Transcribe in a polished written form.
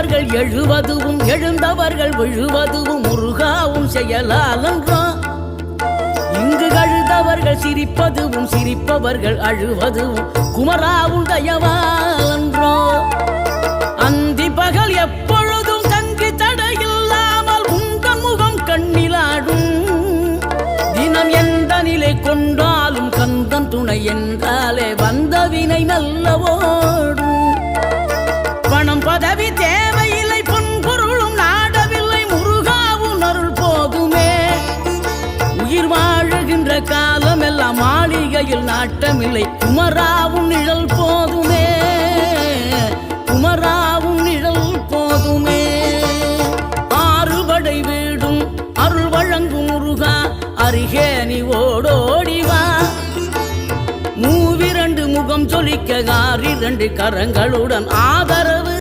எழுந்தவர்கள் எழுவதுவும் எழுந்தவர்கள் விழுவதுவும் முருகாவும் செயலாலன்றோ. இங்கு அழுதவர்கள் சிரிப்பதுவும் சிரிப்பவர்கள் அழுவதுவும் குமராவும் தயவாலன்றோ. அந்தி பகல் எப்பொழுதும் தங்கி தடையில்லாமல் உங்கள் முகம் கண்ணிலாடும். தினம் எந்த நிலை கொண்டாலும் கந்தன் துணை என்றாலே வந்த வினை நல்லவோடும். பணம் பதவி தேவையில்லை பொன்பொருளும் நாடவில்லை முருகாவும் அருள் போதுமே. உயிர் வாழுகின்ற காலம் எல்லாம் மாளிகையில் நாட்டமில்லை குமராவும் நிழல் போதுமே. குமராவும் நிழல் போதுமே. ஆறுபடை வீடும் அருள் வழங்கும் முருகா அருகே நீ ஓடோடிவா. மூவிரண்டு முகம் சொலிக்க 6 கரங்களுடன் ஆதரவு